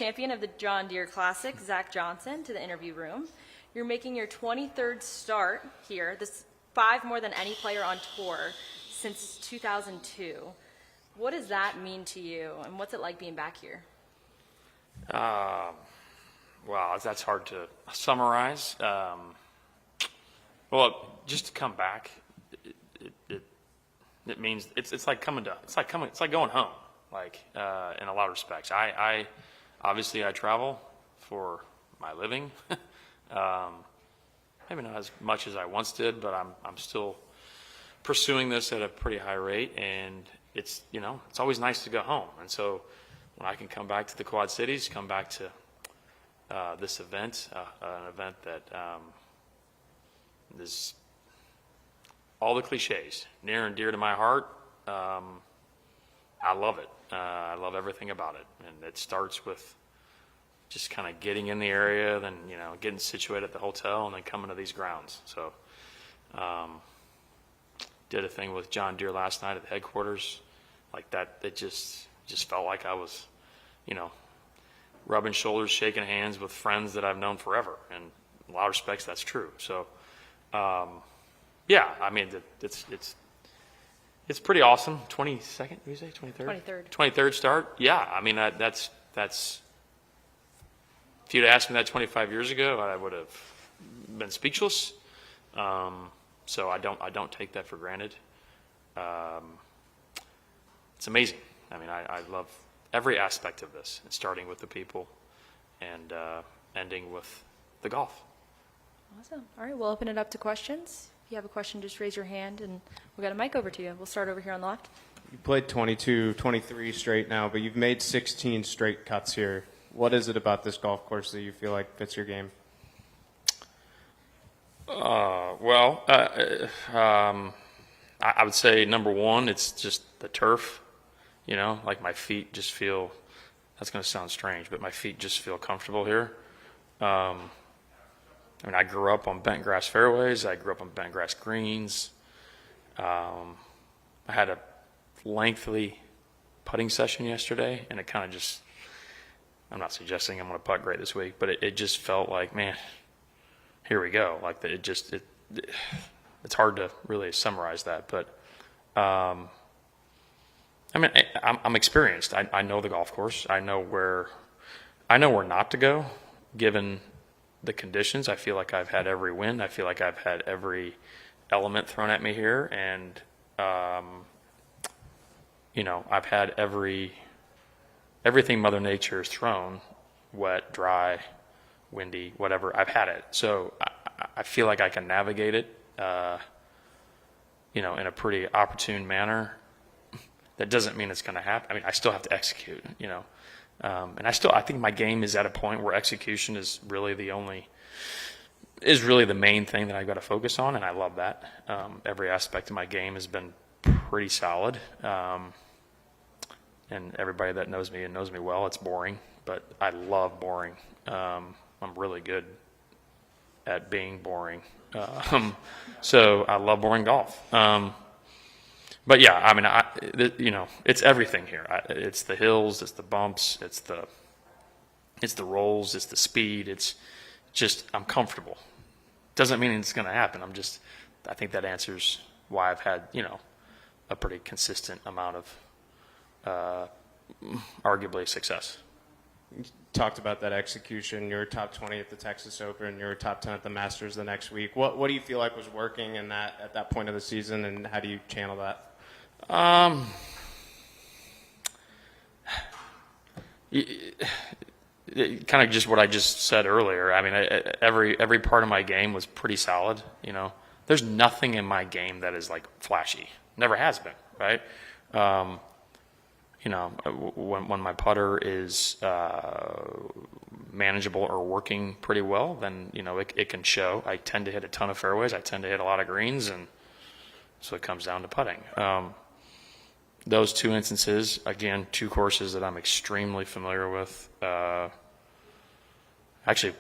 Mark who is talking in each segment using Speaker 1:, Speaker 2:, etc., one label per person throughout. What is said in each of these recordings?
Speaker 1: champion of the John Deere Classic, Zach Johnson, to the interview room. You're making your 23rd start here. This is 5 more than any player on tour since 2002. What does that mean to you, and what's it like being back here?
Speaker 2: Wow, that's hard to summarize. Well, just to come back, it means it's like going home. Like in a lot of respects, I obviously I travel for my living. Maybe not as much as I once did, but I'm still pursuing this at a pretty high rate, and it's always nice to go home. And so when I can come back to the Quad Cities, come back to this event, an event that is all the cliches, near and dear to my heart. I love it. I love everything about it. And it starts with just kind of getting in the area, then, getting situated at the hotel, and then coming to these grounds. So did a thing with John Deere last night at the headquarters. Like that, it just felt like I was, rubbing shoulders, shaking hands with friends that I've known forever. And in a lot of respects, that's true. So, yeah, I mean, it's pretty awesome. 22nd, did you say? 23rd? 23rd start. Yeah, I mean, that's if you'd asked me that 25 years ago, I would have been speechless. So I don't take that for granted. It's amazing. I mean, I love every aspect of this, starting with the people and ending with the golf.
Speaker 1: Awesome. All right, we'll open it up to questions. If you have a question, just raise your hand, and we'll get a mic over to you. We'll start over here on the left.
Speaker 3: You played 22, 23 straight now, but you've made 16 straight cuts here. What is it about this golf course that you feel like fits your game?
Speaker 2: I would say number one, it's just the turf. Like my feet just feel, that's going to sound strange, but my feet just feel comfortable here. I mean, I grew up on bent grass fairways. I grew up on bent grass greens. I had a lengthy putting session yesterday, and it kind of just, I'm not suggesting I'm going to putt great this week, but it just felt like, man, here we go. Like it's hard to really summarize that, but I mean, I'm experienced. I know the golf course. I know where not to go, given the conditions. I feel like I've had every wind. I feel like I've had every element thrown at me here, and I've had everything Mother Nature has thrown, wet, dry, windy, whatever. I've had it, so I feel like I can navigate it, in a pretty opportune manner. That doesn't mean it's going to happen. I mean, I still have to execute, and I think my game is at a point where execution is really the main thing that I've got to focus on, and I love that. Every aspect of my game has been pretty solid, and everybody that knows me and knows me well, it's boring, but I love boring. I'm really good at being boring, so I love boring golf. But yeah, I mean, it's everything here. It's the hills, it's the bumps, it's the rolls, it's the speed. It's just, I'm comfortable. Doesn't mean it's going to happen. I think that answers why I've had, a pretty consistent amount of arguably success.
Speaker 3: You talked about that execution. You're top 20 at the Texas Open. You're top 10 at the Masters the next week. What do you feel like was working at that point of the season, and how do you channel that?
Speaker 2: Kind of just what I just said earlier. I mean, every part of my game was pretty solid. There's nothing in my game that is like flashy. Never has been, right? When my putter is manageable or working pretty well, then it can show. I tend to hit a ton of fairways. I tend to hit a lot of greens, and so it comes down to putting. Those two instances, again, two courses that I'm extremely familiar with. Actually,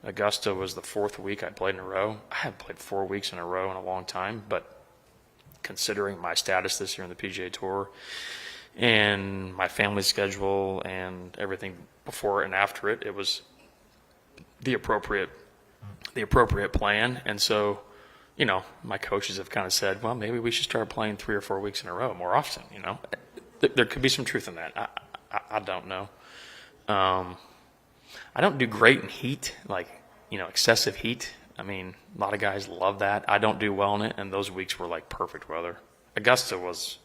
Speaker 2: Augusta was the 4th week I played in a row. I haven't played 4 weeks in a row in a long time, but considering my status this year on the PGA Tour, and my family schedule and everything before and after it, it was the appropriate plan. And so, my coaches have kind of said, well, maybe we should start playing 3 or 4 weeks in a row more often. There could be some truth in that. I don't know. I don't do great in heat, like, excessive heat. I mean, a lot of guys love that. I don't do well in it, and those weeks were like perfect weather. Augusta was,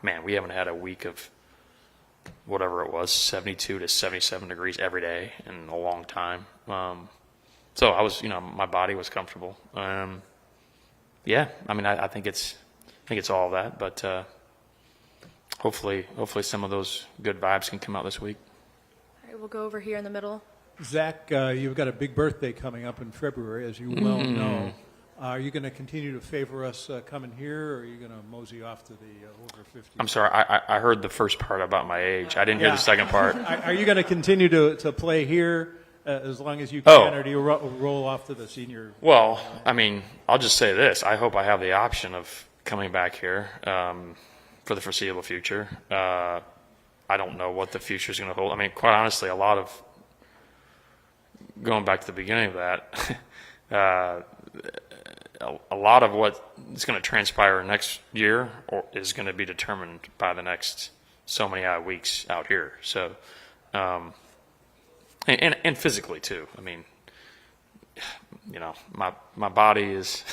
Speaker 2: man, we haven't had a week of whatever it was, 72 to 77 degrees every day in a long time. So I was, my body was comfortable. Yeah, I mean, I think it's all of that, but hopefully some of those good vibes can come out this week.
Speaker 1: All right, we'll go over here in the middle.
Speaker 4: Zach, you've got a big birthday coming up in February, as you well know. Are you going to continue to favor us coming here, or are you going to mosey off to the over 50?
Speaker 2: I'm sorry, I heard the first part about my age. I didn't hear the second part.
Speaker 4: Are you going to continue to play here as long as you can, or do you roll off to the senior?
Speaker 2: Well, I mean, I'll just say this. I hope I have the option of coming back here for the foreseeable future. I don't know what the future is going to hold. I mean, quite honestly, going back to the beginning of that, a lot of what is going to transpire next year is going to be determined by the next so many weeks out here. So, and physically too. I mean, my body is.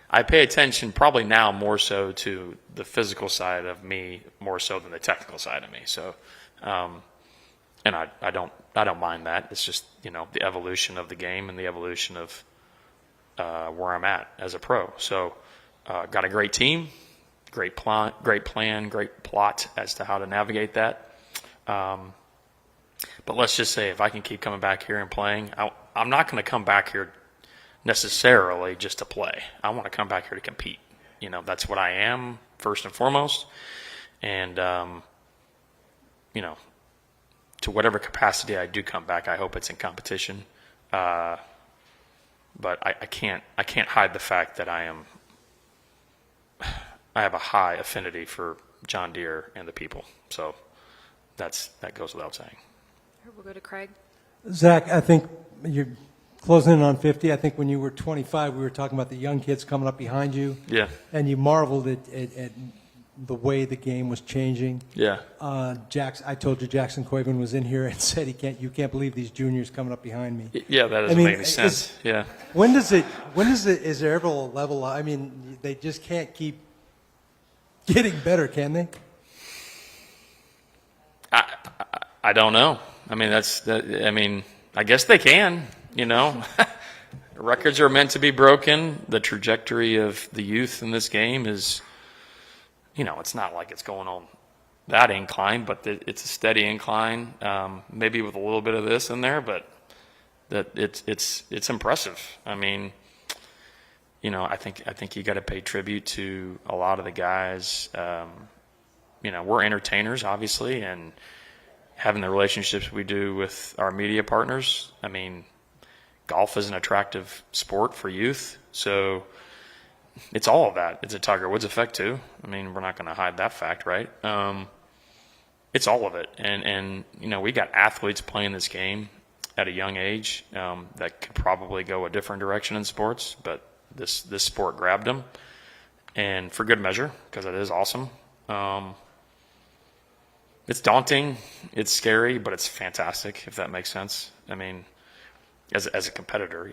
Speaker 2: I pay attention probably now more so to the physical side of me more so than the technical side of me. So, and I don't mind that. It's just the evolution of the game and the evolution of where I'm at as a pro. So, got a great team, great plan, great plot as to how to navigate that. But let's just say if I can keep coming back here and playing, I'm not going to come back here necessarily just to play. I want to come back here to compete. That's what I am first and foremost. And, to whatever capacity I do come back, I hope it's in competition. But I can't hide the fact that I have a high affinity for John Deere and the people. So that goes without saying.
Speaker 1: We'll go to Craig.
Speaker 5: Zach, I think you're closing in on 50. I think when you were 25, we were talking about the young kids coming up behind you.
Speaker 2: Yeah.
Speaker 5: And you marveled at the way the game was changing.
Speaker 2: Yeah.
Speaker 5: I told you Jackson Coiven was in here and said you can't believe these juniors coming up behind me.
Speaker 2: Yeah, that doesn't make any sense. Yeah.
Speaker 5: Is there ever a level? I mean, they just can't keep getting better, can they?
Speaker 2: I don't know. I mean, I guess they can, Records are meant to be broken. The trajectory of the youth in this game is, it's not like it's going on that incline, but it's a steady incline, maybe with a little bit of this in there, but that it's impressive. I mean, I think you got to pay tribute to a lot of the guys. We're entertainers, obviously, and having the relationships we do with our media partners. I mean, golf is an attractive sport for youth, so it's all of that. It's a Tiger Woods effect too. I mean, we're not going to hide that fact, right? It's all of it, and we got athletes playing this game at a young age that could probably go a different direction in sports, but this sport grabbed them, and for good measure, because it is awesome. It's daunting, it's scary, but it's fantastic, if that makes sense. I mean, as a competitor,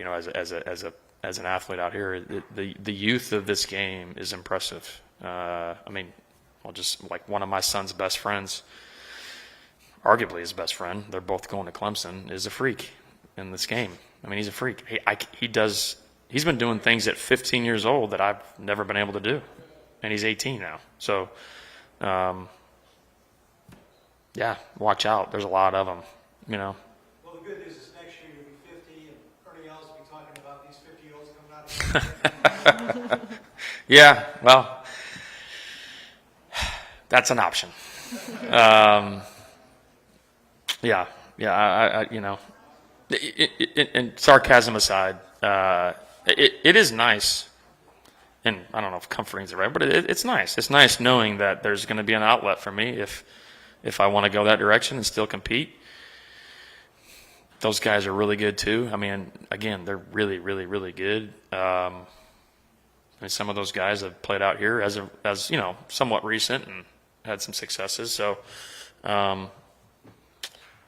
Speaker 2: as an athlete out here, the youth of this game is impressive. Just like one of my son's best friends, arguably his best friend, they're both going to Clemson, is a freak in this game. I mean, he's a freak. He's been doing things at 15 years old that I've never been able to do, and he's 18 now. So, yeah, watch out. There's a lot of them,
Speaker 5: Well, the good news is next year you'll be 50, and Ernie Els will be talking about these 50-year-olds coming out of the
Speaker 2: Yeah, well, that's an option. And sarcasm aside, it is nice and I don't know if comforting is the right, but it's nice. It's nice knowing that there's going to be an outlet for me if I want to go that direction and still compete. Those guys are really good too. I mean, again, they're really, really, really good. And some of those guys have played out here as somewhat recent and had some successes. So,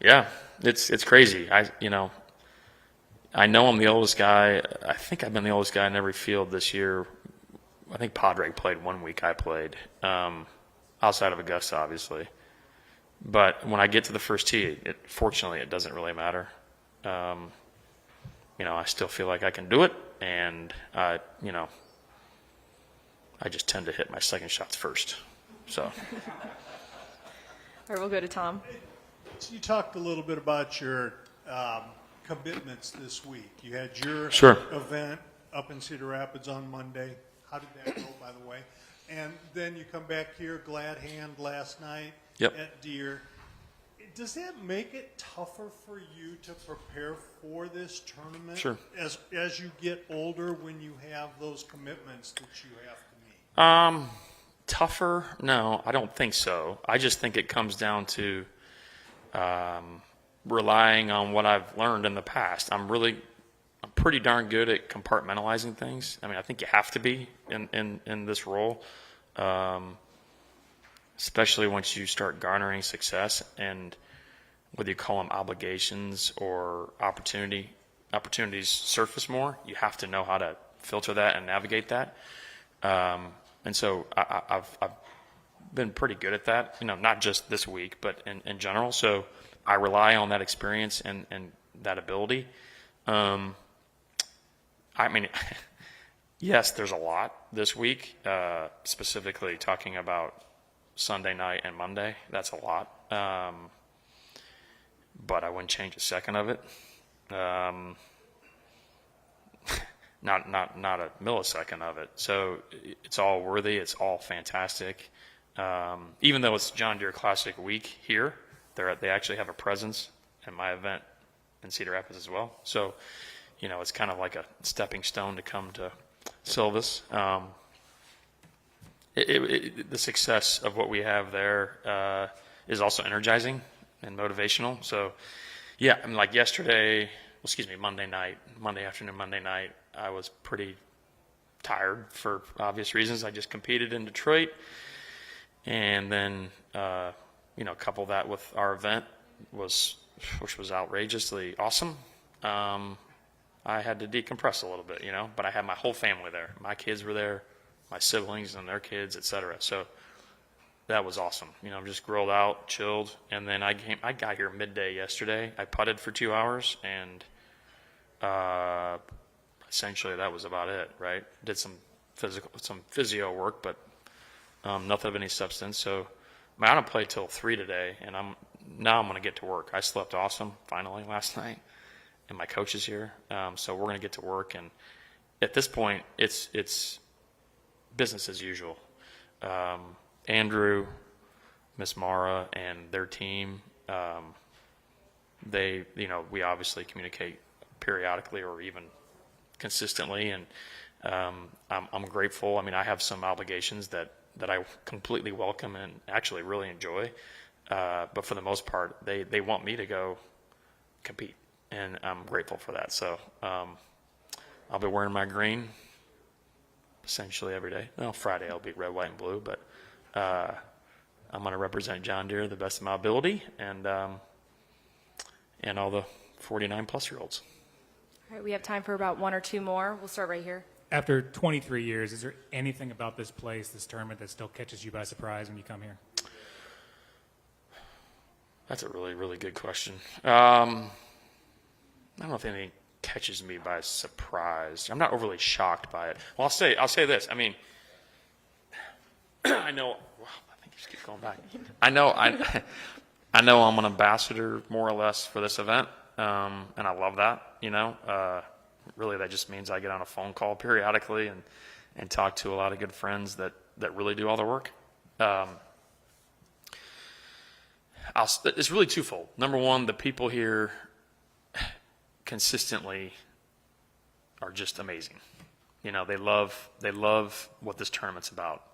Speaker 2: yeah, it's crazy. I know I'm the oldest guy. I think I've been the oldest guy in every field this year. I think Padraig played 1 week. I played outside of Augusta, obviously. But when I get to the first tee, fortunately, it doesn't really matter. I still feel like I can do it, and I just tend to hit my second shots first. So,
Speaker 1: All right, we'll go to Tom.
Speaker 4: You talked a little bit about your commitments this week. You had your
Speaker 2: Sure.
Speaker 4: event up in Cedar Rapids on Monday. How did that go, by the way? And then you come back here, glad hand last night
Speaker 2: Yep.
Speaker 4: at Deere. Does that make it tougher for you to prepare for this tournament?
Speaker 2: Sure.
Speaker 4: As you get older, when you have those commitments that you have to meet?
Speaker 2: Tougher? No, I don't think so. I just think it comes down to relying on what I've learned in the past. I'm pretty darn good at compartmentalizing things. I mean, I think you have to be in this role, especially once you start garnering success, and whether you call them obligations or opportunities surface more, you have to know how to filter that and navigate that. And so I've been pretty good at that, not just this week, but in general. So I rely on that experience and that ability. I mean, yes, there's a lot this week, specifically talking about Sunday night and Monday. That's a lot. But I wouldn't change a second of it. Not a millisecond of it. So it's all worthy. It's all fantastic. Even though it's John Deere Classic week here, they actually have a presence in my event in Cedar Rapids as well. So, it's kind of like a stepping stone to come to Silvis. The success of what we have there is also energizing and motivational. So, yeah, I mean, like Monday afternoon, Monday night, I was pretty tired for obvious reasons. I just competed in Detroit, and then couple that with our event, which was outrageously awesome. I had to decompress a little bit, but I had my whole family there. My kids were there, my siblings and their kids, etc. So that was awesome. Just grilled out, chilled, and then I got here midday yesterday. I putted for 2 hours, and essentially that was about it, right? Did some physio work, but nothing of any substance. So I don't play till 3 today, and I'm going to get to work. I slept awesome finally last night, and my coach is here, so we're going to get to work. And at this point, it's business as usual. Andrew, Miss Mara, and their team, we obviously communicate periodically or even consistently, and I'm grateful. I mean, I have some obligations that I completely welcome and actually really enjoy, but for the most part, they want me to go compete, and I'm grateful for that. So I'll be wearing my green essentially every day. Well, Friday I'll be red, white, and blue, but I'm going to represent John Deere the best of my ability, and all the 49-plus-year-olds.
Speaker 1: All right, we have time for about 1 or 2 more. We'll start right here.
Speaker 6: After 23 years, is there anything about this place, this tournament, that still catches you by surprise when you come here?
Speaker 2: That's a really, really good question. I don't know if anything catches me by surprise. I'm not overly shocked by it. Well, I'll say this. I mean, I know. Wow, I think you just keep going back. I know I'm an ambassador more or less for this event, and I love that. Really, that just means I get on a phone call periodically and talk to a lot of good friends that really do all the work. It's really twofold. Number one, the people here consistently are just amazing. You know, they love what this tournament's about.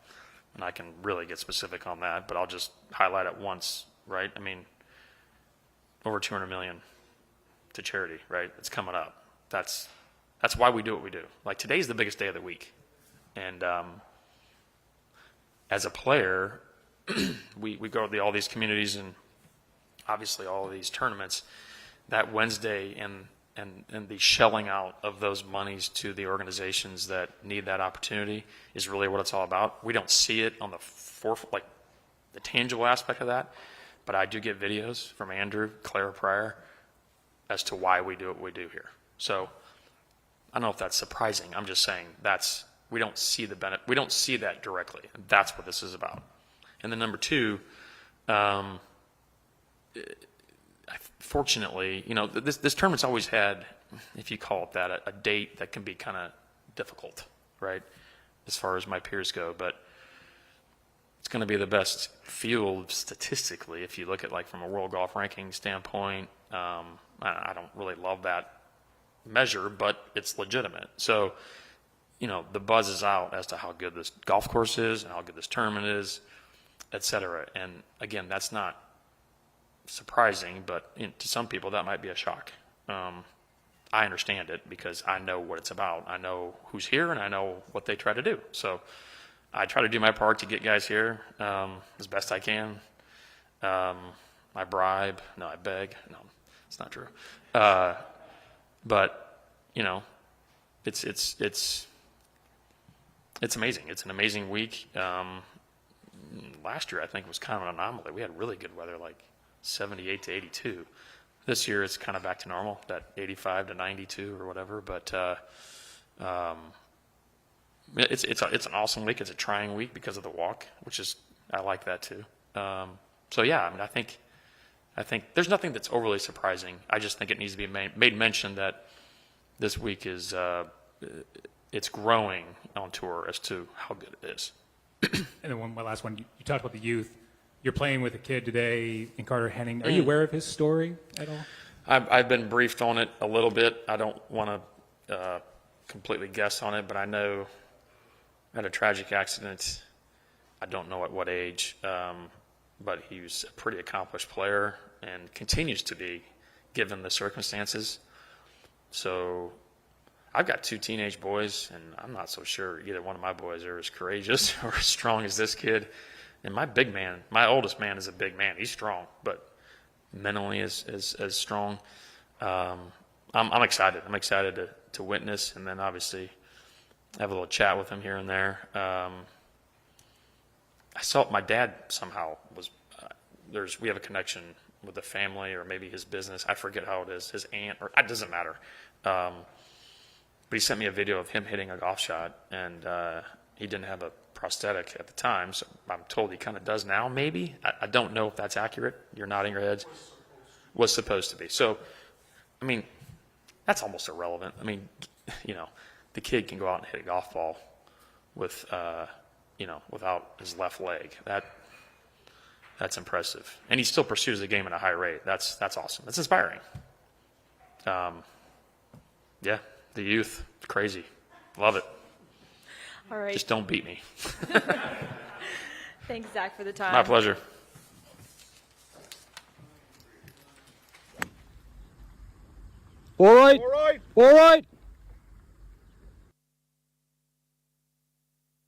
Speaker 2: And I can really get specific on that, but I'll just highlight it once, right? I mean, over 200 million to charity, right? It's coming up. That's why we do what we do. Like, today's the biggest day of the week. And as a player, we go to all these communities and obviously all of these tournaments. That Wednesday and the shelling out of those monies to the organizations that need that opportunity is really what it's all about. We don't see it on the like the tangible aspect of that, but I do get videos from Andrew, Clara Pryor, as to why we do what we do here. So I don't know if that's surprising. I'm just saying we don't see the benefit. We don't see that directly. That's what this is about. And then number two, fortunately, you know, this tournament's always had, if you call it that, a date that can be kind of difficult, right, as far as my peers go. But it's going to be the best field statistically if you look at, like, from a world golf ranking standpoint. I don't really love that measure, but it's legitimate. So, you know, the buzz is out as to how good this golf course is and how good this tournament is, et cetera. And again, that's not surprising, but to some people that might be a shock. I understand it because I know what it's about. I know who's here and I know what they try to do. So I try to do my part to get guys here as best I can. I bribe. No, I beg. No, it's not true. But you know, it's amazing. It's an amazing week. Last year I think was kind of an anomaly. We had really good weather, like 78 to 82. This year it's kind of back to normal, that 85 to 92 or whatever. But it's an awesome week. It's a trying week because of the walk, which is, I like that too. So yeah, I mean, I think there's nothing that's overly surprising. I just think it needs to be made mention that this week is it's growing on tour as to how good it is.
Speaker 6: And then my last one, you talked about the youth. You're playing with a kid today in Carter Henning. Are you aware of his story at all?
Speaker 2: I've been briefed on it a little bit. I don't want to completely guess on it, but I know had a tragic accident. I don't know at what age, but he was a pretty accomplished player and continues to be, given the circumstances. So I've got 2 teenage boys, and I'm not so sure either one of my boys are as courageous or as strong as this kid. And my oldest man is a big man. He's strong, but mentally as strong. I'm excited. I'm excited to witness, and then obviously have a little chat with him here and there. I saw my dad somehow was we have a connection with the family or maybe his business. I forget how it is. His aunt, or it doesn't matter. But he sent me a video of him hitting a golf shot, and he didn't have a prosthetic at the time, so I'm told he kind of does now, maybe. I don't know if that's accurate. You're nodding your heads. Was supposed to be. So, I mean, that's almost irrelevant. I mean, you know, the kid can go out and hit a golf ball with, you know, without his left leg. That's impressive. And he still pursues the game at a high rate. That's awesome. That's inspiring. Yeah, the youth, crazy. Love it.
Speaker 1: All right.
Speaker 2: Just don't beat me.
Speaker 1: Thanks, Zach, for the time.
Speaker 2: My pleasure.
Speaker 7: All right.